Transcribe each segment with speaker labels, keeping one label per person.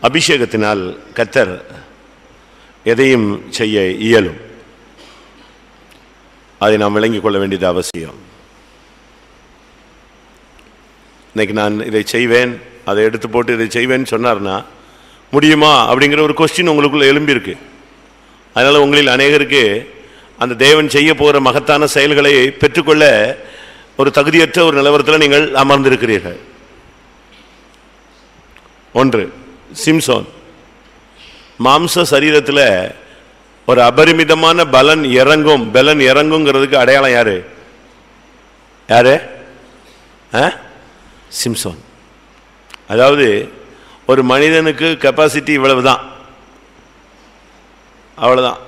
Speaker 1: அபிஷேகத்தினால் கர்த்தர் எதையும் செய்ய இயலும். அதை நாம் விளங்கிக் கொள்ள வேண்டியது அவசியம். இன்னைக்கு நான் இதை செய்வேன், அதை எடுத்து போட்டு இதை செய்வேன்னு சொன்னார்னா முடியுமா அப்படிங்கிற ஒரு கொஸ்டின் உங்களுக்குள்ள எழும்பியிருக்கு. அதனால் உங்களில் அநேகருக்கு அந்த தேவன் செய்ய போகிற மகத்தான செயல்களை பெற்றுக்கொள்ள ஒரு தகுதியற்ற ஒரு நிலவரத்தில் நீங்கள் அமர்ந்திருக்கிறீர்கள். ஒன்று, சிம்சோன் மாம்ச சரீரத்தில் ஒரு அபரிமிதமான பலன் இறங்குங்கிறதுக்கு அடையாளம் யாரு? சிம்சோன். அதாவது ஒரு மனிதனுக்கு கெப்பாசிட்டி இவ்வளவுதான், அவ்வளவுதான்,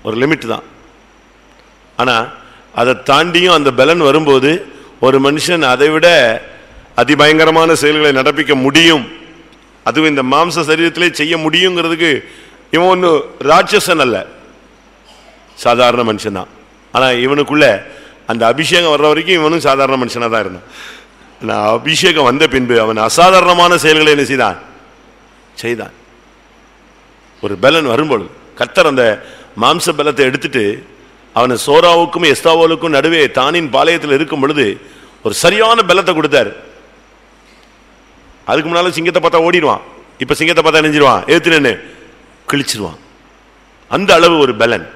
Speaker 1: ஒரு லிமிட் தான். ஆனால் அதை தாண்டியும் அந்த பலன் வரும்போது ஒரு மனுஷன் அதை விட அதிபயங்கரமான செயல்களை நடப்பிக்க முடியும். அதுவும் இந்த மாம்ச சரீரத்திலே செய்ய முடியுங்கிறதுக்கு இவன் ஒன்றும் ராட்சசன் அல்ல, சாதாரண மனுஷன் தான். ஆனால் இவனுக்குள்ள அந்த அபிஷேகம் வர்ற வரைக்கும் இவனும் சாதாரண மனுஷனாக தான் இருந்தான். ஆனால் அபிஷேகம் வந்த பின்பு அவன் அசாதாரணமான செயல்களை என்ன செய்தான். ஒரு பலன் வரும்பொழுது கர்த்தர் அந்த மாம்ச பலத்தை எடுத்துட்டு அவனை சோராவுக்கும் எஸ்தாவோலுக்கும் நடுவே தானின் பாளையத்தில் இருக்கும் பொழுது ஒரு சரியான பலத்தை கொடுத்தார். அதுக்கு முன்னால சிங்கத்தை பார்த்தா ஓடிடுவான், இப்ப சிங்கத்தை பார்த்தா நெஞ்சிருவான், ஏத்துனு கிழிச்சிருவான். அந்த அளவு ஒரு பலன்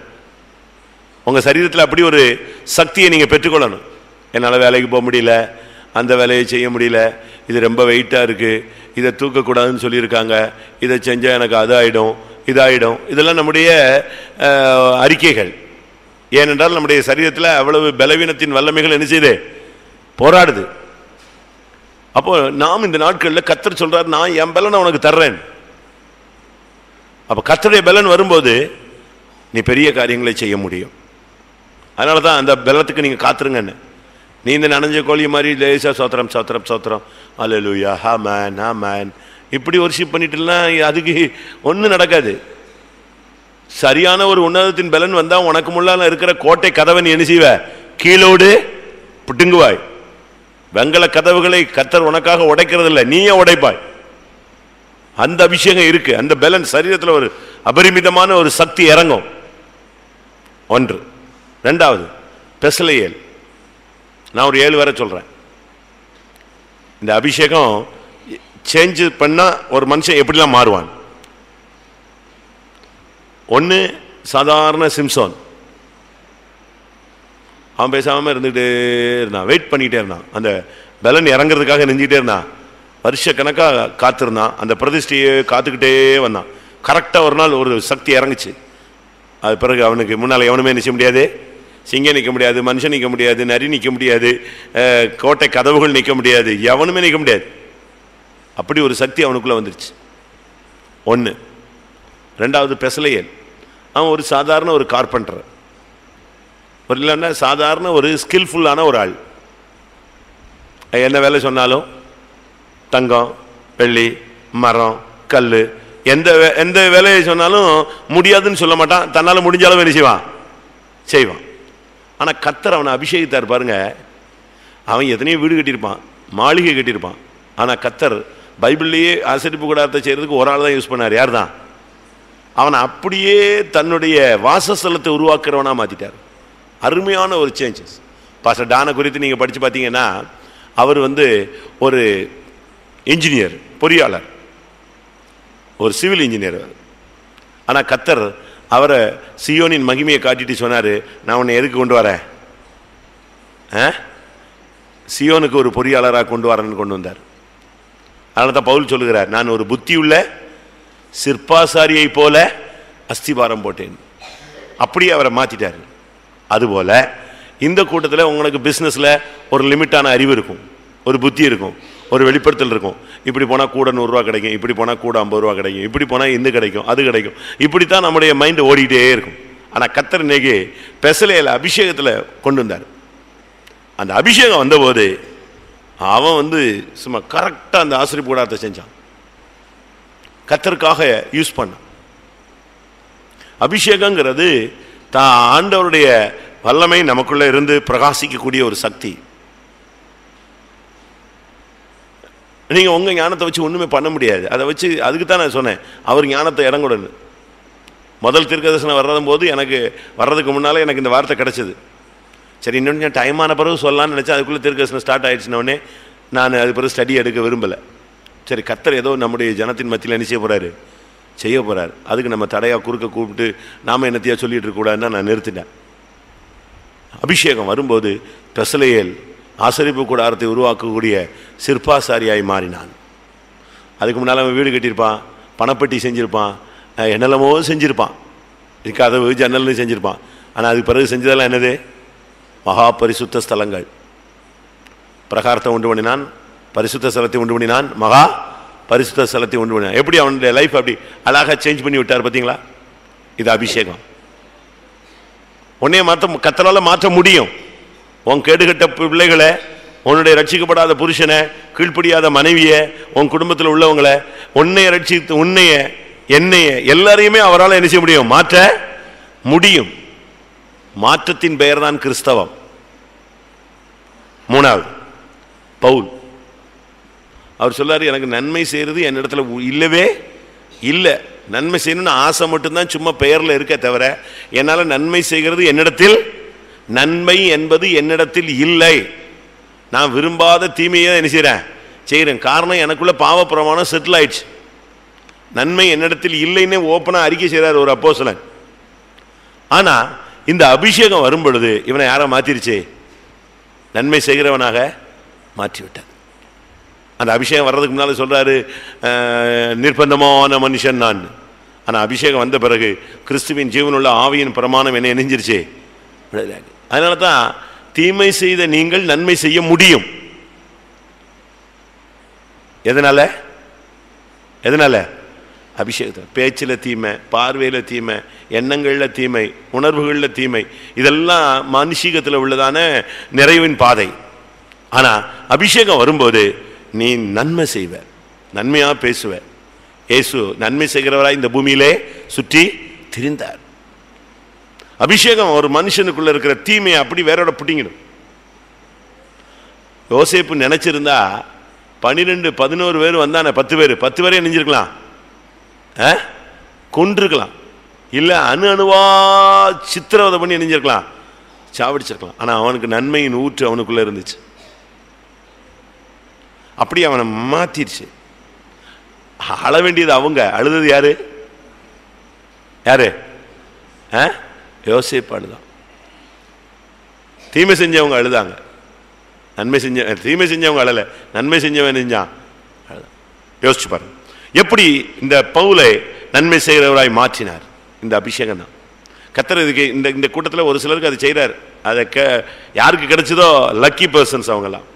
Speaker 1: உங்க சரீரத்தில். அப்படி ஒரு சக்தியை நீங்க பெற்றுக்கொள்ளணும். என்னால் வேலைக்கு போக முடியல, அந்த வேலையை செய்ய முடியல, இது ரொம்ப வெயிட்டா இருக்கு, இதை தூக்கக்கூடாதுன்னு சொல்லியிருக்காங்க, இதை செஞ்சா எனக்கு அது ஆயிடும் இதாயிடும். இதெல்லாம் நம்முடைய அறிக்கைகள். ஏனென்றால் நம்முடைய சரீரத்தில் அவ்வளவு பலவீனத்தின் வல்லமைகள் என்ன செய்யுது? போராடுது. அப்போ நாம் இந்த நாட்களில் கர்த்தர் சொல்றார், நான் என் பலனை உனக்கு தர்றேன். அப்போ கர்த்தருடைய பலன் வரும்போது நீ பெரிய காரியங்களை செய்ய முடியும். அதனால தான் அந்த பலத்துக்கு நீங்க காத்துருங்கன்னு. நீ இந்த நனைஞ்ச கோழி மாதிரி லேசா சோத்திரம் சோத்திரம் சோத்திரம் அல்லேலூயா ஆமென் ஆமென் இப்படி வர்ஷிப் பண்ணிட்டுனா அதுக்கு ஒன்றும் நடக்காது. சரியான ஒரு உன்னதத்தின் பலன் வந்தா உனக்கு முன்னால இருக்கிற கோட்டை கதவை நீ என்ன செய்வ? கீழோடு பிடுங்குவாய். வெங்கல கதவுகளை கர்த்தர் உனக்காக உடைக்கிறது இல்லை, நீயே உடைப்பாய். அந்த அபிஷேகம் இருக்கு, அந்த பலன் சரீரத்தில் ஒரு அபரிமிதமான ஒரு சக்தி இறங்கும். ஒன்று. ரெண்டாவது, பெசலேயேல். நான் ஒரு 7 வரை சொல்றேன். இந்த அபிஷேகம் சேஞ்ச் பண்ணா ஒரு மனுஷன் எப்படிலாம் மாறுவான். ஒன்று, சாதாரண சிம்சோன். அவன் பேசாம இருந்துகிட்டே இருந்தான், வெயிட் பண்ணிக்கிட்டே இருந்தான். அந்த பலன் இறங்குறதுக்காக நெஞ்சிக்கிட்டே இருந்தான். வருஷ கணக்காக காத்திருந்தான். அந்த பிரதிஷ்டையை காத்துக்கிட்டே வந்தான். கரெக்டாக ஒரு நாள் ஒரு சக்தி இறங்குச்சு. அது பிறகு அவனுக்கு முன்னால் எவனுமே நிற்க முடியாது, சிங்கம் நிற்க முடியாது, மனுஷன் நிற்க முடியாது, நரி நிற்க முடியாது, கோட்டை கதவுகள் நிற்க முடியாது, எவனுமே நிற்க முடியாது. அப்படி ஒரு சக்தி அவனுக்குள்ள வந்துருச்சு. ஒன்று. ரெண்டாவது, பெசலேயேல். அவன் ஒரு சாதாரண ஒரு கார்பெண்டர், ஒரு இல்லைன்னா சாதாரண ஒரு ஸ்கில்ஃபுல்லான ஒரு ஆள். என்ன வேலை சொன்னாலும் தங்கம் வெள்ளி மரம் கல் எந்த வேலையை சொன்னாலும் முடியாதுன்னு சொல்ல மாட்டான். தன்னால் முடிஞ்சாலும் வேலை செய்வான். ஆனால் கர்த்தர் அவனை அபிஷேகித்தார் பாருங்க. அவன் எத்தனையோ வீடு கட்டியிருப்பான், மாளிகை கட்டியிருப்பான். ஆனால் கர்த்தர் பைபிள்லேயே ஆசரிப்பு கூடாரத்தை செய்யறதுக்கு ஒரு ஆள் தான் யூஸ் பண்ணார். யார் தான்? அவனை அப்படியே தன்னுடைய வாசஸ்தலத்தை உருவாக்குறவனா மாற்றிட்டார். அருமையான ஒரு சேஞ்சஸ். பாஸ்டர் டானை குறித்து நீங்கள் படித்து பார்த்தீங்கன்னா அவர் ஒரு இன்ஜினியர், பொறியாளர், ஒரு சிவில் இன்ஜினியர். ஆனால் கர்த்தர் அவரை சியோனின் மகிமையை காட்டிட்டு சொன்னார், நான் உன்னை எதுக்கு கொண்டு வரேன்? சியோனுக்கு ஒரு பொறியாளராக கொண்டு வரேன்னு கொண்டு வந்தார். அதனால தான் பவுல் சொல்லுகிறார், நான் ஒரு புத்தியுள்ள சிற்பாசாரியை போல அஸ்திபாரம் போட்டேன். அப்படியே அவரை மாற்றிட்டார். அதுபோல இந்த கூட்டத்தில் உங்களுக்கு பிஸ்னஸில் ஒரு லிமிட்டான அறிவு இருக்கும், ஒரு புத்தி இருக்கும், ஒரு வெளிப்படுத்தல் இருக்கும். இப்படி போனால் கூட 100 ரூபா கிடைக்கும், இப்படி போனால் கூட 50 ரூபா கிடைக்கும், இப்படி போனால் இந்த கிடைக்கும் அது கிடைக்கும். இப்படித்தான் நம்முடைய மைண்ட் ஓடிட்டே இருக்கும். ஆனால் கர்த்தர் இன்னைக்கு பெசலேயேல் அபிஷேகத்தில் கொண்டு வந்தார். அந்த அபிஷேகம் வந்தபோது அவன் சும்மா கரெக்டாக அந்த ஆசரிப்பு கூடாரத்தை செஞ்சான். கர்த்தருக்காக யூஸ் பண்ணான். அபிஷேகங்கிறது தான் ஆண்டவருடைய வல்லமை நமக்குள்ள இருந்து பிரகாசிக்கக்கூடிய ஒரு சக்தி. நீங்கள் உங்கள் ஞானத்தை வச்சு ஒன்றுமே பண்ண முடியாது. அதை வச்சு அதுக்கு தான் நான் சொன்னேன், அவர் ஞானத்தை இடங்கூடன்னு. முதல் தீர்க்கதரிசனம் வர்றதும் எனக்கு வர்றதுக்கு முன்னால் எனக்கு இந்த வார்த்தை கிடச்சிது. சரி, இன்னொன்று டைம் ஆன பிறகு சொல்லலான்னு நினச்சா அதுக்குள்ளே தீர்க்கதரிசனம் ஸ்டார்ட் ஆகிடுச்சினோடனே நான் அது பிறகு ஸ்டடி எடுக்க விரும்பலை. சரி, கர்த்தர் ஏதோ நம்முடைய ஜனத்தின் மத்தியில் என்ன செய்ய போகிறார், அதுக்கு நம்ம தடையாக குறுக்க கூப்பிட்டு நாம் என்னத்தையா சொல்லிகிட்டு இருக்கக்கூடாதுன்னு நான் நிறுத்திட்டேன். அபிஷேகம் வரும்போது பெசலேயேல் ஆசரிப்பு கூடாரத்தை உருவாக்கக்கூடிய சிற்பாசாரியாய் மாறினான். அதுக்கு முன்னால் அவன் வீடு கட்டியிருப்பான், பணப்பட்டி செஞ்சுருப்பான், என்னெல்லாமோ செஞ்சுருப்பான், கதவு ஜன்னல்னு செஞ்சுருப்பான். ஆனால் அதுக்கு பிறகு செஞ்சதெல்லாம் என்னது? மகா பரிசுத்த ஸ்தலங்கள். பிரகாரத்தை உண்டு பண்ணினான், பரிசுத்த ஸ்தலத்தை உண்டு பண்ணினான், மகா பரிசுத்த ஸ்தலத்தை உண்டு பண்ணினான். எப்படி அவனுடைய லைஃப் அப்படி அழகாக சேஞ்ச் பண்ணி விட்டார் பார்த்தீங்களா? இது அபிஷேகம். உன்னைய கர்த்தரால் மாற்ற முடியும். உன் கேடுகட்ட பிள்ளைகளை, உன்னுடைய ரட்சிக்கப்படாத புருஷனை, கீழ்ப்படியாத மனைவியை, உன் குடும்பத்தில் உள்ளவங்களை, உன்னைய ரட்சித்து உன்னைய என்னைய எல்லாரையுமே அவரால் என்ன செய்ய முடியும்? மாற்ற முடியும். மாற்றத்தின் பெயர் தான் கிறிஸ்தவம். மூணாவது பவுல், அவர் சொல்லாரு, எனக்கு நன்மை செய்யறது என்னிடத்துல இல்லவே இல்லை. நன்மை செய்யணும்னு ஆசை மட்டும்தான் சும்மா பெயரில் இருக்க தவிர என்னால் நன்மை செய்கிறது என்னிடத்தில், நன்மை என்பது என்னிடத்தில் இல்லை. நான் விரும்பாத தீமையை என்ன செய்கிறேன். காரணம், எனக்குள்ள பாவ பிரமாணம் செட்டில் ஆயிடுச்சு. நன்மை என்னிடத்தில் இல்லைன்னு ஓப்பனாக அறிக்கை செய்கிறார் ஒரு அப்போஸ்தலன். ஆனால் இந்த அபிஷேகம் வரும் பொழுது இவனை யாரை மாற்றிருச்சு? நன்மை செய்கிறவனாக மாற்றிவிட்டார். அந்த அபிஷேகம் வர்றதுக்கு முன்னால் சொல்கிறாரு, நிர்பந்தமான மனுஷன் நான். ஆனால் அபிஷேகம் வந்த பிறகு கிறிஸ்துவின் ஜீவனுள்ள ஆவியின் பிரமாணம் என்ன இணைஞ்சிருச்சு. அதனால தான் தீமை செய்த நீங்கள் நன்மை செய்ய முடியும். எதனால? அபிஷேகத்தை. பேச்சில் தீமை, பார்வையில் தீமை, எண்ணங்களில் தீமை, உணர்வுகளில் தீமை, இதெல்லாம் மானுஷீகத்தில் உள்ளதான நிறைவின் பாதை. ஆனால் அபிஷேகம் வரும்போது நீ நன்மை செய்வ, நன்மையாக பேசுவ. இயேசு நன்மை செய்கிறவராய் இந்த பூமியிலே சுற்றி திரிந்தார். அபிஷேகம் ஒரு மனுஷனுக்குள்ள இருக்கிற தீமையை அப்படி வேறோட பிடிங்கிடும். யோசேப்பு நினைச்சிருந்தா 12-11 பேர் வந்தானே, 10 பேரே நெஞ்சிருக்கலாம், கொன்றிருக்கலாம், இல்லை அணுவா சித்திரவதை பண்ணி நெஞ்சிருக்கலாம், சாவடிச்சிருக்கலாம். ஆனால் அவனுக்கு நன்மையின் ஊற்று அவனுக்குள்ள இருந்துச்சு. அப்படி அவனை மாத்திருச்சு. அழ வேண்டியது அவங்க, அழுதது யாரு? யோசேப்பு அழுதான். தீமை செஞ்சவங்க அழுதாங்க, தீமை செஞ்சவங்க அழல, நன்மை செஞ்சவன் செஞ்சான் அழுதான். யோசிச்சு பாருங்க எப்படி இந்த பவுலை நன்மை செய்கிறவராய் மாற்றினார். இந்த அபிஷேகம் தான். கர்த்தர் இதுக்கு இந்த கூட்டத்தில் ஒரு சிலருக்கு அது செய்கிறார். அதை யாருக்கு கிடைச்சதோ லக்கி பர்சன்ஸ் அவங்கெல்லாம்.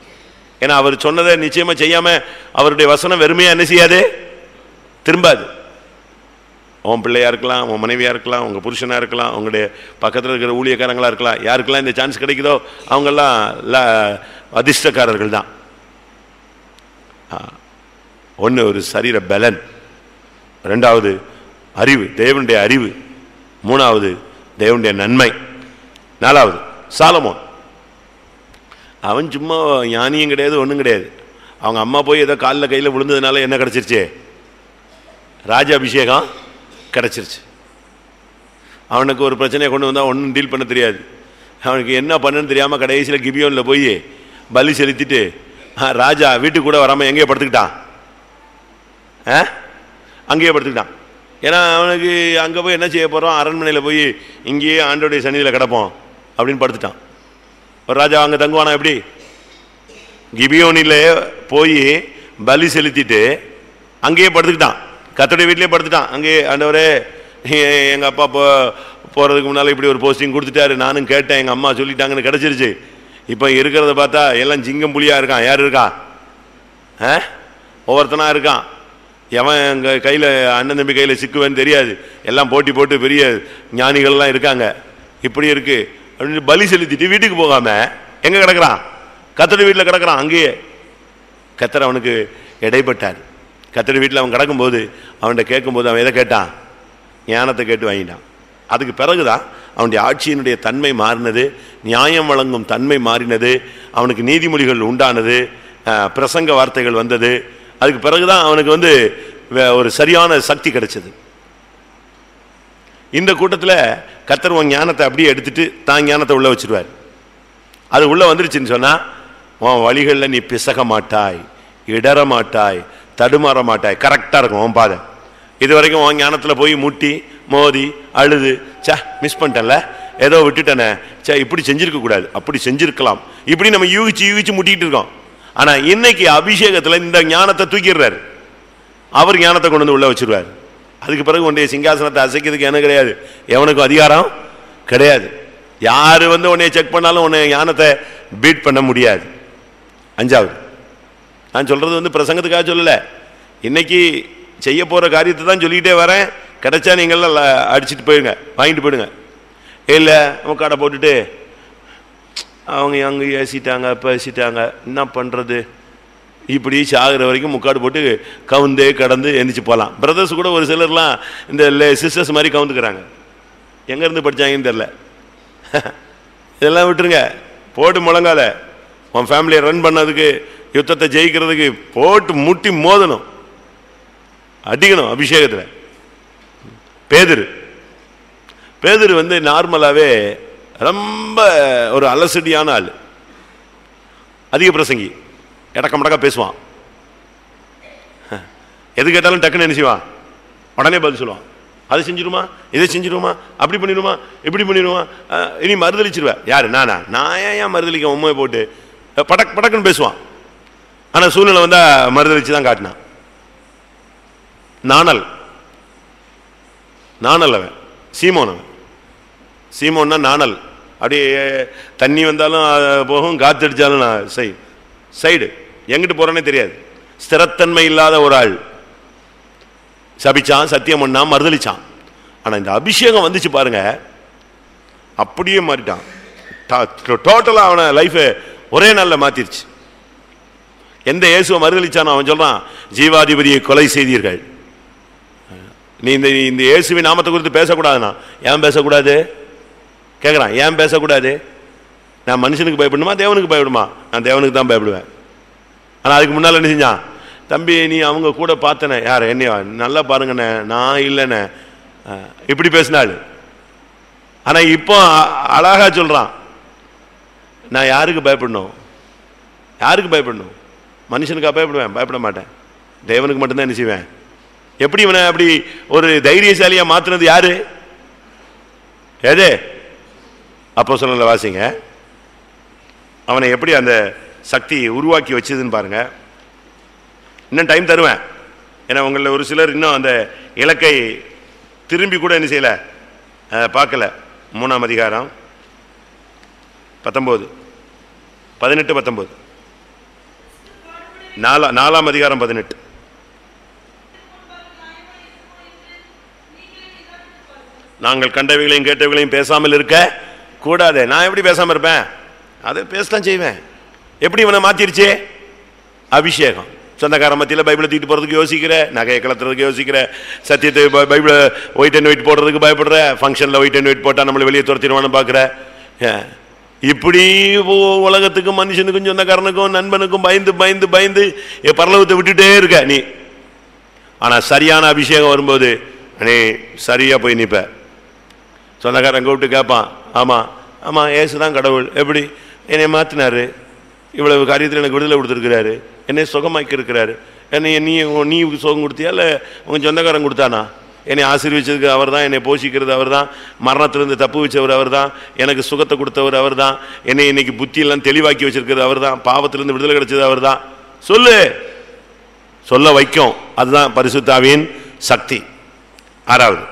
Speaker 1: ஏன்னா அவர் சொன்னதை நிச்சயமாக செய்யாமல் அவருடைய வசனம் வெறுமையாக என்ன செய்யாது, திரும்பாது. உன் பிள்ளையாக இருக்கலாம், உன் மனைவியாக இருக்கலாம், உங்கள் புருஷனாக இருக்கலாம், உங்களுடைய பக்கத்தில் இருக்கிற ஊழியக்காரங்களாக இருக்கலாம். யாருக்கெல்லாம் இந்த சான்ஸ் கிடைக்குதோ அவங்கெல்லாம் அதிர்ஷ்டக்காரர்கள் தான். ஒன்று ஒரு சரீர பலன், ரெண்டாவது அறிவு, தேவனுடைய அறிவு, மூணாவது தேவனுடைய நன்மை, நாலாவது சாலமோன். அவன் சும்மா ஞானியும் கிடையாது, ஒன்றும் கிடையாது. அவங்க அம்மா போய் ஏதோ காலில் கையில் விழுந்ததுனால என்ன கிடச்சிருச்சு? ராஜ அபிஷேகம் கிடச்சிருச்சு. அவனுக்கு ஒரு பிரச்சனையை கொண்டு வந்தால் ஒன்றும் டீல் பண்ண தெரியாது. அவனுக்கு என்ன பண்ணுன்னு தெரியாமல் கடைசியில் கிபியோனில் போய் பலி செலுத்திட்டு ராஜா வீட்டுக்கு கூட வராமல் எங்கேயே படுத்துக்கிட்டான், அங்கேயே படுத்துக்கிட்டான். ஏன்னா அவனுக்கு அங்கே போய் என்ன செய்ய போகிறோம், அரண்மனையில் போய் இங்கேயே ஆண்டோடைய சன்னிதியில் கிடப்போம் அப்படின்னு படுத்துட்டான். ஒரு ராஜா அங்கே தங்குவானா? எப்படி? கிபியோனில் போய் பலி செலுத்திட்டு அங்கேயே படுத்துக்கிட்டான், கர்த்தருடைய வீட்டிலே படுத்துட்டான். அங்கேயே ஆண்டவரே எங்கள் அப்பா போகிறதுக்கு முன்னால் இப்படி ஒரு போஸ்டிங் கொடுத்துட்டாரு, நானும் கேட்டேன், எங்கள் அம்மா சொல்லிட்டாங்கன்னு கிடச்சிருச்சு. இப்போ இருக்கிறத பார்த்தா எல்லாம் சிங்கம் புலியாக இருக்கான். யார் இருக்கா? ஒவ்வொருத்தனா இருக்கான். எவன் எங்கள் கையில் அண்ணன் தம்பி கையில் சிக்குவேன்னு தெரியாது. எல்லாம் போட்டி போட்டு பெரிய ஞானிகள்லாம் இருக்காங்க. இப்படி இருக்கு அப்படின்னு பலி செலுத்திட்டு வீட்டுக்கு போகாமல் எங்கே கிடக்கிறான்? கர்த்தருடைய வீட்டில் கிடக்கிறான். அங்கேயே கர்த்தர் அவனுக்கு இடைப்பட்டார். கர்த்தருடைய வீட்டில் அவன் கிடக்கும்போது அவன்கிட்ட கேட்கும்போது அவன் எதை கேட்டான்? ஞானத்தை கேட்டு வாங்கிட்டான். அதுக்கு பிறகுதான் அவனுடைய ஆட்சியினுடைய தன்மை மாறினது, நியாயம் வழங்கும் தன்மை மாறினது, அவனுக்கு நீதிமொழிகள் உண்டானது, பிரசங்க வார்த்தைகள் வந்தது. அதுக்கு பிறகுதான் அவனுக்கு ஒரு சரியான சக்தி கிடைச்சது. இந்த கூட்டத்தில் கர்த்தர் உன் ஞானத்தை அப்படியே எடுத்துட்டு தான் ஞானத்தை உள்ள வச்சிருவார். அது உள்ள வந்துருச்சுன்னு சொன்னா உன் வழிகளில் நீ பிசக மாட்டாய், இடற மாட்டாய், தடுமாற மாட்டாய், கரெக்டா இருக்கும் உன் பாதை. இது வரைக்கும் உன் ஞானத்தில் போய் முட்டி மோதி அழுது மிஸ் பண்ணிட்டேன்ல, ஏதோ விட்டுட்டேனே, இப்படி செஞ்சிருக்க கூடாது, அப்படி செஞ்சிருக்கலாம், இப்படி நம்ம யூகிச்சு முட்டிக்கிட்டு இருக்கோம். ஆனா இன்னைக்கு அபிஷேகத்துல இந்த ஞானத்தை தூக்கிடுறாரு, அவர் ஞானத்தை கொண்டு வந்து உள்ள வச்சிருவார். அதுக்கு பிறகு உன்னுடைய சிங்காசனத்தை அசைக்கிறதுக்கு என்ன கிடையாது, எவனுக்கும் அதிகாரம் கிடையாது. யாரு உன்னை செக் பண்ணாலும் உன்னை ஞானத்தை பீட் பண்ண முடியாது. அஞ்சாவது, நான் சொல்றது பிரசங்கத்துக்காக சொல்லல, இன்னைக்கு செய்ய போற காரியத்தை தான் சொல்லிக்கிட்டே வரேன். கிடைச்சா நீங்கள்லாம் அடிச்சுட்டு போயிடுங்க, வாங்கிட்டு போயிடுங்க. இல்லை கடை போட்டுட்டு அவங்க அங்கே ஏசிட்டாங்க பேசிட்டாங்க, என்ன பண்ணுறது, இப்படி சாகிற வரைக்கும் முக்காடு போட்டு கவுந்தே கடந்து எந்திரிச்சு போகலாம். பிரதர்ஸ் கூட ஒரு சிலர்லாம் இந்த சிஸ்டர்ஸ் மாதிரி கவுந்துக்கிறாங்க, எங்கேருந்து படித்தாங்கன்னு தெரில. இதெல்லாம் விட்டுருங்க, போட்டு முழங்கால உன் ஃபேமிலியை ரன் பண்ணதுக்கு, யுத்தத்தை ஜெயிக்கிறதுக்கு போட்டு முட்டி மோதணும், அடிக்கணும் அபிஷேகத்தில். பேதுரு நார்மலாகவே ரொம்ப ஒரு அலசடியான ஆள், அதிக பிரசங்கி, இடக்க மடக்கா பேசுவான், எது கேட்டாலும் டக்குன்னு என்ன செய்வான், உடனே பதில் சொல்லுவான். அதை செஞ்சிருமா, இதை செஞ்சிருமா, அப்படி பண்ணிடுமா, இப்படி பண்ணிடுமா, இனி மறுதளிச்சிருவேன். யாரு, நானா? நான் ஏன் மறுதளிக்க உண்மையை போட்டு படக்குன்னு பேசுவான். ஆனா சூழ்நிலை வந்தா மறுதளிச்சு தான் காட்டினான். நாணல் அவன், சீமோன்னா நாணல். அப்படியே தண்ணி வந்தாலும் போகும், காத்தடிச்சாலும் சைடு, எங்கிட்டு போறேன்னே தெரியாது. ஸ்திரத்தன்மை இல்லாத ஒரு ஆள், சபிச்சான், சத்தியம் பண்ணான், மறுதளிச்சான். ஆனா இந்த அபிஷேகம் வந்துச்சு பாருங்க, அப்படியே மாறிட்டான். டோட்டலா அவன லைஃப் ஒரே நாள்ல மாத்திருச்சு. எந்த இயேசுவை மறுதளிச்சானோ அவன் சொல்றான், ஜீவாதிபதியை கொலை செய்தீர்கள். நீ இந்த இயேசுவின் நாமத்தை குறித்து பேசக்கூடாதுன்னா, ஏன் பேசக்கூடாது கேட்குறான். ஏன் பேசக்கூடாது? நான் மனுஷனுக்கு பயப்படணுமா, தேவனுக்கு பயப்படுமா? நான் தேவனுக்கு தான் பயப்படுவேன். ஆனால் அதுக்கு முன்னால் என்ன செஞ்சான், தம்பி நீ அவங்க கூட பார்த்தனே, யார் என்னையா, நல்லா பாருங்கண்ணே, நான் இல்லைண்ணே, இப்படி பேசினாள். ஆனால் இப்போ அழகா சொல்றான், நான் யாருக்கு பயப்படணும், மனுஷனுக்கா பயப்படுவேன், பயப்பட மாட்டேன், தேவனுக்கு மட்டும்தான் என்ன செய்வேன். எப்படி இவனை அப்படி ஒரு தைரியசாலியா மாத்தினது யாரு? எது? அப்போஸ்தலர்களை வாசிங்க, அவனை எப்படி அந்த சக்தி உருவாக்கி வச்சதுன்னு பாருங்க. இன்னும் டைம் தருவேன், ஏன்னா உங்களில் ஒரு சிலர் இன்னும் அந்த இலக்கை திரும்பி கூட என்ன செய்யல, பார்க்கல. 3ஆம் அதிகாரம் 19, 18, 19, 4ஆம் அதிகாரம் 18. நாங்கள் கண்டவைகளையும் கேட்டவைகளையும் பேசாமல் இருக்க கூடாது. நான் எப்படி பேசாம இருப்பேன்? அதை பேசத்தான் செய்வேன். எப்படி இவனை மாத்திருச்சே? அபிஷேகம். சொந்தக்கார மத்தியில் பைபிளை தூக்கிட்டு போறதுக்கு யோசிக்கிற, நகையை கலத்துறதுக்கு யோசிக்கிற, சத்தியத்தை பைபிளை ஒயிட் அண்ட் ஒயிட் போடுறதுக்கு பயப்படுற, ஃபங்க்ஷனில் ஒயிட் அண்ட் ஒயிட் போட்டால் நம்மளை வெளியே துரத்திடுவான்னு பார்க்குற. இப்படி உலகத்துக்கும் மனுஷனுக்கும் சொந்தக்காரனுக்கும் நண்பனுக்கும் பயந்து பயந்து பயந்து பரலோகத்தை விட்டுட்டே இருக்க நீ. ஆனால் சரியான அபிஷேகம் வரும்போது நீ சரியா போய் நிற்ப. சொந்தக்காரன் கூப்பிட்டு கேட்பான், ஆமாம் ஆமாம் ஏசுதான் கடவுள், எப்படி என்னை மாற்றினாரு, இவ்வளவு காரியத்தில் எனக்கு விடுதலை கொடுத்துருக்கிறாரு, என்னை சுகமாக்கி இருக்கிறாரு, என்னை நீ சுகம் கொடுத்தியா இல்லை உங்கள் சொந்தக்காரன் கொடுத்தானா? என்னை ஆசீர்வதிச்சதுக்கு அவர் தான், என்னை போஷிக்கிறது அவர் தான், மரணத்திலிருந்து தப்பு வச்சவர் அவர் தான், எனக்கு சுகத்தை கொடுத்தவர் அவர் தான், என்னை இன்னைக்கு புத்தியெல்லாம் தெளிவாக்கி வச்சிருக்கிறது அவர் தான், பாவத்திலிருந்து விடுதலை கிடைச்சது அவர் தான். சொல்ல வைக்கும். அதுதான் பரிசுத்த ஆவியின் சக்தி. 6வது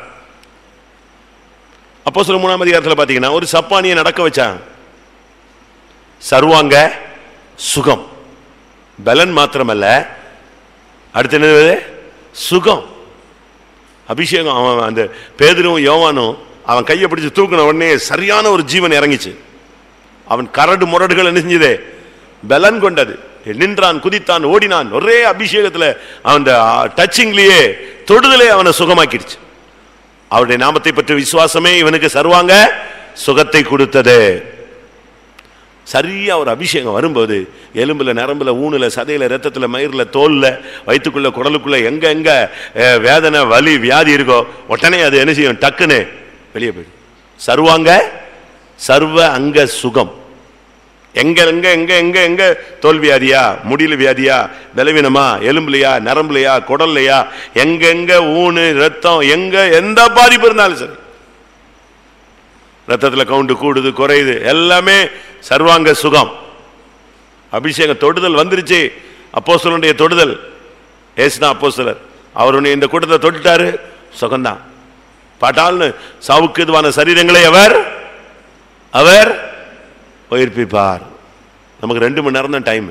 Speaker 1: அப்போஸ்தலர் 3ஆம் அதிகாரத்தில் பார்த்தீங்கன்னா ஒரு சப்பானியை நடக்க வச்சாங்க. சர்வாங்க சுகம், பலன் மாத்திரமல்ல, அடுத்து என்னது? சுகம், அபிஷேகம். அவன் அந்த பேதுரும் யோவானும் அவன் கையை பிடிச்சு தூக்கின உடனே சரியான ஒரு ஜீவன் இறங்கிச்சு. அவன் கரடு முரடுகள் என்ன செஞ்சது? பலன் கொண்டது. நின்றான், குதித்தான், ஓடினான். ஒரே அபிஷேகத்தில் அவன் டச்சிங்லேயே தொடுதலே அவனை சுகமாக்கிடுச்சு. அவருடைய நாமத்தை பற்றி விசுவாசமே இவனுக்கு சர்வாங்க சுகத்தை கொடுத்தது. சரியா ஒரு அபிஷேகம் வரும்போது எலும்புல, நரம்புல, ஊனுல, சதையில, ரத்தத்துல, மயிரில், தோல்ல, வயிற்றுக்குள்ள, குடலுக்குள்ள எங்க எங்க வேதனை, வலி, வியாதி இருக்கோ உடனே அது என்ன செய்யும்? டக்குன்னு வெளியே போயிடும். சர்வ அங்க சுகம். எங்க எங்க எங்க எங்க எங்க தோல் வியாதியா, முடியல வியாதியா, பலவீனமா, எலும்புலையா, நரம்புலையா, குடல்லையா, எங்க எங்க ஊனு, ரத்தம், எங்க எந்த பாதிப்பு இருந்தாலும் சரி, ரத்தத்துல கவுண்ட் கூடுது குறையுது, எல்லாமே சர்வாங்க சுகம். அபிஷேகம் தொடுதல் வந்துருச்சு. அப்போஸ்தலனுடைய தொடுதல், ஏசுதான் அப்போஸ்தலர். அவருடைய இந்த கூட்டத்தை தொட்டுட்டாரு, சுகம்தான். பாட்டால்னு சாவுக்கு இதுவான சரீரங்களை அவர் உயிர்ப்பிப்பார். நமக்கு 2 மணி நேரம் தான் டைம்.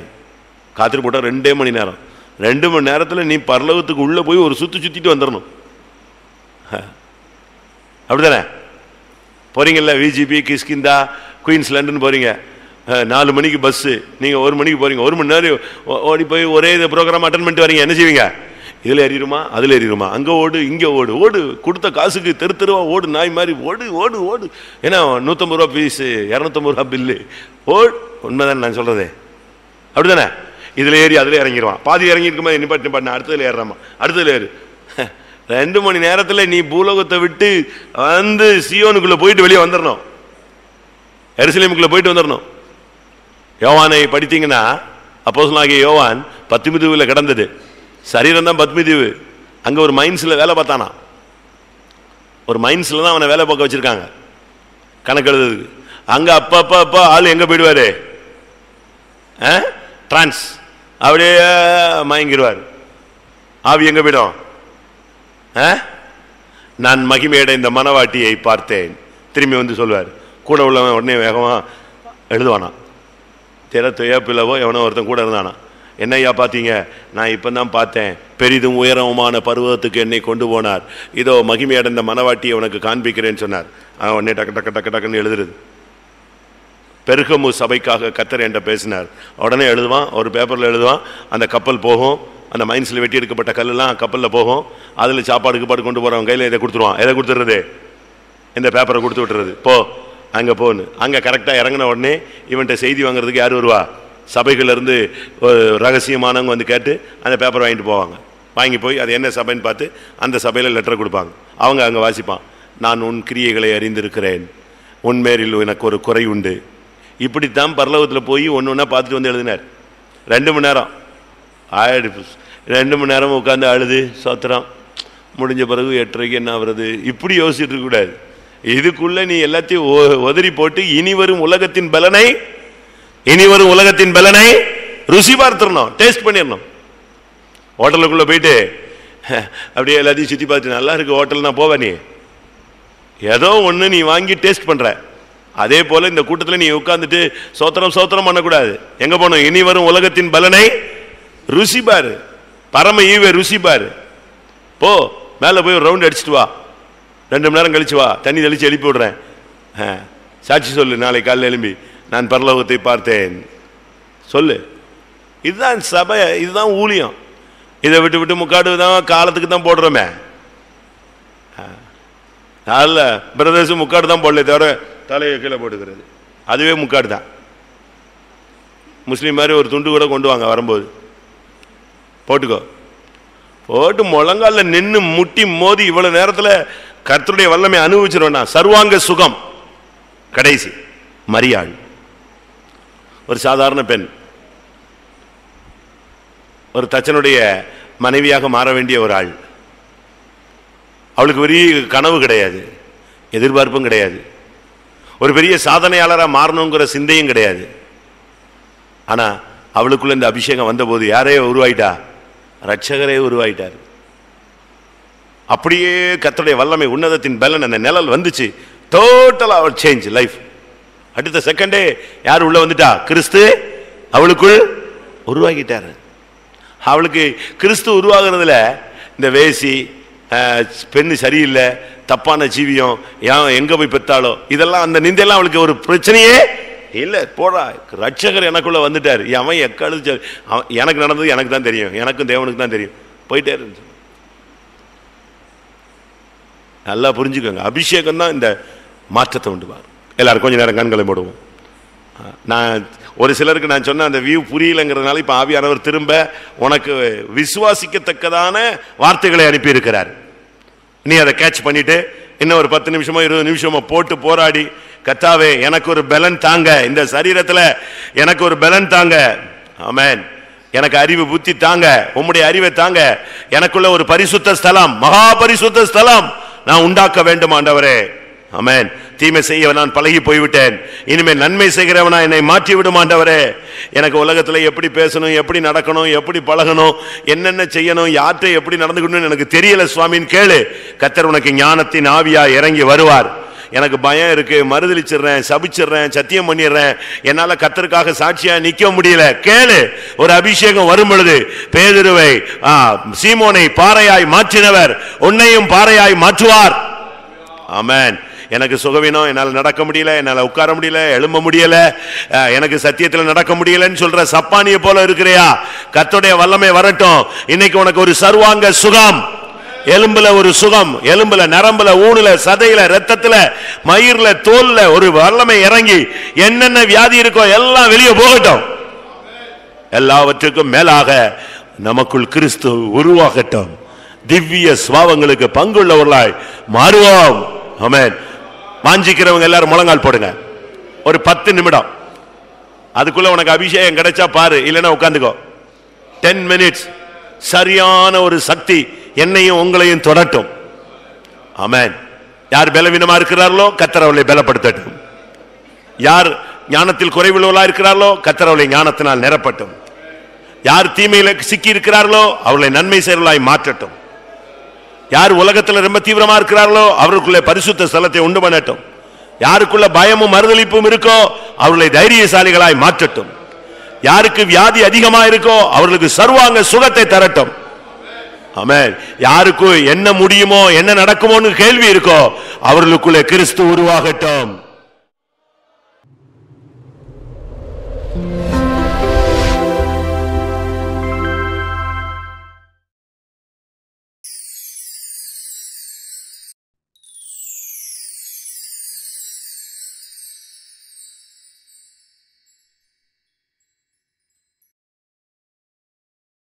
Speaker 1: காத்திரு போட்டா 2 மணி நேரம். 2 மணி நேரத்தில் நீ பரலோகத்துக்கு உள்ள போய் ஒரு சுத்திட்டு வந்துடணும். அப்படிதானே? போறீங்கல்ல, விஜிபி, கிஷ்கிந்தா, குயின்ஸ்லாண்டுன்னு போறீங்க. 4 மணிக்கு பஸ்ஸு, நீங்கள் 1 மணிக்கு போறீங்க. 1 மணி நேரம் ஓடி போய் ஒரே ப்ரோக்ராம் அட்டன் பண்ணிட்டு வரீங்க. என்ன செய்வீங்க? இதில் ஏறிடுமா, அதில் ஏறிடுமா, அங்கே ஓடு, இங்கே ஓடு, ஓடு, கொடுத்த காசுக்கு தெருவா ஓடு, நாய் மாதிரி ஓடு ஓடு ஓடு. ஏன்னா 150 ரூபா ஃபீஸு, 250 ரூபா பில்லு. உண்மைதானே நான் சொல்கிறதே? அப்படி தானே? இதில் ஏறி அதில் இறங்கிடுவான். பாதி இறங்கியிருக்குமா, நிப்பாட்டு அடுத்ததில் ஏறுறாமா, அடுத்ததில் ஏறு. 2 மணி நேரத்தில் நீ பூலோகத்தை விட்டு வந்து சியோனுக்குள்ளே போயிட்டு வெளியே வந்துடணும். எருசலேமுக்குள்ளே போயிட்டு வந்துடணும். யோவானை படித்தீங்கன்னா, அப்போஸ்தலனாகிய யோவான் பத்மிதீவில் கிடந்தது. சரீரம் தான் பத்மிதீவு. அங்கே ஒரு மைன்ஸில் வேலை பார்த்தானா. ஒரு மைன்ஸில் தான் அவனை வேலை பார்க்க வச்சுருக்காங்க, கணக்கு எழுதுறதுக்கு. அங்கே அப்பா ஆள் எங்கே போயிடுவார்? டிரான்ஸ், அப்படியே மயங்கிடுவார். ஆவி எங்கே போயிடும்? நான் மகிமையடை இந்த மனவாட்டியை பார்த்தேன். திரும்பி வந்து சொல்வார். கூட உள்ளவன் உடனே வேகமாக எழுதுவானா. திறத்துயப்பிலவோ எவனோ ஒருத்தன் கூட இருந்தானா. என்ன ஐயா பார்த்தீங்க? நான் இப்போ தான் பார்த்தேன். பெரிதும் உயரமான பருவத்துக்கு என்னை கொண்டு போனார். இதோ மகிமையடைந்த மனவாட்டியை உனக்கு காண்பிக்கிறேன்னு சொன்னார். உடனே டக்கு டக்கு டக்கு டக்குன்னு எழுதுறது. பெருகமு சபைக்காக கர்த்தர் என்கிட்ட பேசினார். உடனே எழுதுவான், ஒரு பேப்பரில் எழுதுவான். அந்த கப்பல் போகும். அந்த மைன்ஸில் வெட்டி எடுக்கப்பட்ட கல்லெல்லாம் கப்பலில் போகும். அதில் சாப்பாடு கொண்டு போகிறவன் கையில் இதை கொடுத்துருவான். எதை கொடுத்துறது? இந்த பேப்பரை கொடுத்து விட்டுறது. போ அங்கே போன்னு. அங்கே கரெக்டாக இறங்கின உடனே இவன்கிட்ட செய்தி வாங்குறதுக்கு யார் வருவா? சபைகளிலிருந்து ரகசியமானவங்க வந்து கேட்டு அந்த பேப்பரை வாங்கிட்டு போவாங்க. வாங்கி போய் அது என்ன சபைன்னு பார்த்து அந்த சபையில் லெட்டர் கொடுப்பாங்க. அவங்க அங்கே வாசிப்பான். நான் உன் கிரியைகளை அறிந்திருக்கிறேன், உன்மேரில் எனக்கு ஒரு குறை உண்டு. இப்படித்தான் பரலோகத்தில் போய் ஒன்று ஒன்றா பார்த்துட்டு வந்து எழுதினார். 2 மணி நேரம் ஆயிடுச்சு. 2 மணி நேரம் உட்காந்து அழுது சோத்திரம். முடிஞ்ச பிறகு 8:30 என்ன வருது? இப்படி யோசிச்சுட்டு இருக்கக்கூடாது. இதுக்குள்ள நீ எல்லாத்தையும் உதறி போட்டு இனி வரும் உலகத்தின் பலனை ருசி பார்த்துடணும், டேஸ்ட் பண்ணிடணும். ஹோட்டலுக்குள்ள போயிட்டு அப்படியே எல்லாத்தையும் சுற்றி பார்த்து நல்லா இருக்கு ஹோட்டல்னா போவ நீ ஏதோ ஒன்று நீ வாங்கி டேஸ்ட் பண்ற. அதே போல இந்த கூட்டத்தில் நீ உட்கார்ந்துட்டு சோத்திரம் பண்ணக்கூடாது. எங்க போனோம்? இனி வரும் உலகத்தின் பலனை ருசி பாரு, பரம ஈவே ருசி பாரு. போ மேலே போய் ஒரு ரவுண்ட் அடிச்சுட்டு வா. 2 மணி நேரம் கழிச்சு வா. தண்ணி தெளிச்சு எழுப்பி விடுறேன். சாட்சி சொல்லு. நாளை காலையில் எழும்பி நான் பரலோகத்தை பார்த்தேன் சொல்லு. இதுதான் சபை, இதுதான் ஊழியம். இதை விட்டு முக்காடு தான் காலத்துக்கு தான் போடுறோமே. அல்ல பிரதேசம் முக்காடு தான் போடல, தவிர தலையை கீழே போட்டுக்கிறது அதுவே முக்காடு தான். முஸ்லீம் மாதிரி ஒரு துண்டு கூட கொண்டு வாங்க வரும்போது, போட்டுக்கோ. போட்டு முழங்கால நின்று முட்டி மோதி இவ்வளவு நேரத்தில் கர்த்தருடைய வல்லமை அனுபவிச்சிருவேன். சர்வாங்க சுகம். கடைசி மரியாள், ஒரு சாதாரண பெண், ஒரு தச்சனுடைய மனைவியாக மாற வேண்டிய ஒரு ஆள். அவளுக்கு பெரிய கனவு கிடையாது, எதிர்பார்ப்பும் கிடையாது, ஒரு பெரிய சாதனையாளராக மாறணுங்கிற சிந்தையும் கிடையாது. ஆனா அவளுக்குள்ள இந்த அபிஷேகம் வந்தபோது யாரையே உருவாயிட்டா? ரட்சகரே உருவாயிட்டார். அப்படியே கர்த்தருடைய வல்லமை, உன்னதத்தின் பலன், அந்த நிழல் வந்துச்சு. டோட்டலா அவர் சேஞ்ச் லைஃப். அடுத்த செகண்டே யார் உள்ள வந்துட்டா? கிறிஸ்து அவளுக்குள் உருவாகிட்டார். அவளுக்கு கிறிஸ்து உருவாகிறதுல இந்த வேசி, பெண்ணு சரியில்லை, தப்பான ஜீவியம், எங்க போய் பெற்றாலோ இதெல்லாம், அந்த நிந்தையெல்லாம் அவளுக்கு ஒரு பிரச்சனையே இல்லை. போடா, ரட்சகர் எனக்குள்ள வந்துட்டார். அவன் எக்காலு எனக்கு நடந்தது எனக்கு தான் தெரியும், எனக்கும் தேவனுக்கு தான் தெரியும். போயிட்டே இருந்துச்சு. நல்லா புரிஞ்சுக்கோங்க, அபிஷேகம் தான் இந்த மாற்றத்தை உண்டு பார். எல்லாரும் கொஞ்ச நேரம் கண்களை போடுவோம். நான் ஒரு சிலருக்கு நான் சொன்ன அந்த வியூ புரியலங்கிறதுனால இப்ப ஆவியானவர் திரும்ப உனக்கு விசுவாசிக்கத்தக்கதான வார்த்தைகளை அனுப்பி இருக்கிறார். நீ அதை கேட்ச் பண்ணிட்டு இன்னும் ஒரு 10 நிமிஷமோ 20 நிமிஷமோ போட்டு போராடி, கர்த்தாவே எனக்கு ஒரு பலன் தாங்க, இந்த சரீரத்துல எனக்கு ஒரு பலன் தாங்க, ஆமென், எனக்கு அறிவு புத்தி தாங்க, உம்முடைய அறிவை தாங்க, எனக்குள்ள ஒரு பரிசுத்த ஸ்தலம், மகா பரிசுத்த ஸ்தலம் நான் உண்டாக்க வேண்டும் ஆண்டவரே, ஆமென். தீமை செய்ய நான் பழகி போய்விட்டேன், இனிமேல் நன்மை செய்கிறவனா என்னை மாற்றி விடும் ஆண்டவரே. எனக்கு உலகத்துல எப்படி பேசணும், எப்படி நடக்கணும், எப்படி பழகணும், என்னென்ன செய்யணும், யார்கிட்ட எப்படி நடந்துக்கணும்னு எனக்கு தெரியல சுவாமின்னு கேளு. கர்த்தர் உனக்கு ஞானத்தின் ஆவியா இறங்கி வருவார். எனக்கு பயம் இருக்கு, மறுதலிச்சிடுறேன், சபிச்சிடுறேன், சத்தியம் பண்ணிடுறேன், என்னால கர்த்தருக்காக சாட்சியா நிக்க முடியல, கேளு. ஒரு அபிஷேகம் வரும் பொழுது பேதுருவை சீமோனை பாறையாய் மாற்றினவர் உன்னையும் பாறையாய் மாற்றுவார். ஆமென். எனக்கு சுகவீனம், என்னால் நடக்க முடியல, என்னால் உட்கார முடியல, எழும்ப முடியல, எனக்கு சத்தியத்தில் நடக்க முடியலன்னு சொல்ற சப்பானிய போல இருக்கிறியா? கர்த்தருடைய வல்லமை வரட்டும். இன்னைக்கு உனக்கு ஒரு சர்வாங்க சுகம், எலும்புல ஒரு சுகம், எலும்புல நரம்புல ஊனுல சதையில ரத்தத்துல மயிர்ல தோல்ல ஒரு வல்லமை இறங்கி என்னென்ன வியாதி இருக்கோ எல்லாம் வெளியே போகட்டும். எல்லாவற்றுக்கும் மேலாக நமக்குள் கிறிஸ்து உருவாகட்டும். திவ்ய சுவாவங்களுக்கு பங்குள்ளவர்களாய் மாறுவோம். ஆமென். வாஞ்சிக்கிறவங்க எல்லாரும் முழங்கால் போடுங்க. ஒரு 10 நிமிடம் அதுக்குள்ள உனக்கு அபிஷேகம் கிடைச்சா பாரு, இல்லைன்னா உட்கார்ந்துக்கோ. 10 மினிட்ஸ் சரியான ஒரு சக்தி என்னையும் உங்களையும் தொடட்டும். ஆமென். யார் பலவீனமா இருக்கிறார்களோ கர்த்தர் அவர்களை பலப்படுத்தட்டும். யார் ஞானத்தில் குறைவுள்ளவர்களா இருக்கிறார்களோ கர்த்தர் அவர்களை ஞானத்தினால் நிரப்பட்டும். யார் தீமையில சிக்கி இருக்கிறார்களோ அவர்களை நன்மை செயலாய் மாற்றட்டும். யார் உலகத்தில் ரொம்ப தீவிரமா இருக்கிறார்களோ அவருக்குள்ள பரிசுத்த ஸ்தலத்தை உண்டு பண்ணட்டும். யாருக்குள்ள பயமும் மறுதலிப்பும் இருக்கோ அவர்களை தைரியசாலிகளாய் மாற்றட்டும். யாருக்கு வியாதி அதிகமா இருக்கோ அவர்களுக்கு சர்வாங்க சுகத்தை தரட்டும். ஆமென். யாருக்கு என்ன முடியுமோ என்ன நடக்குமோன்னு கேள்வி இருக்கோ அவர்களுக்குள்ளே கிறிஸ்து உருவாகட்டும்.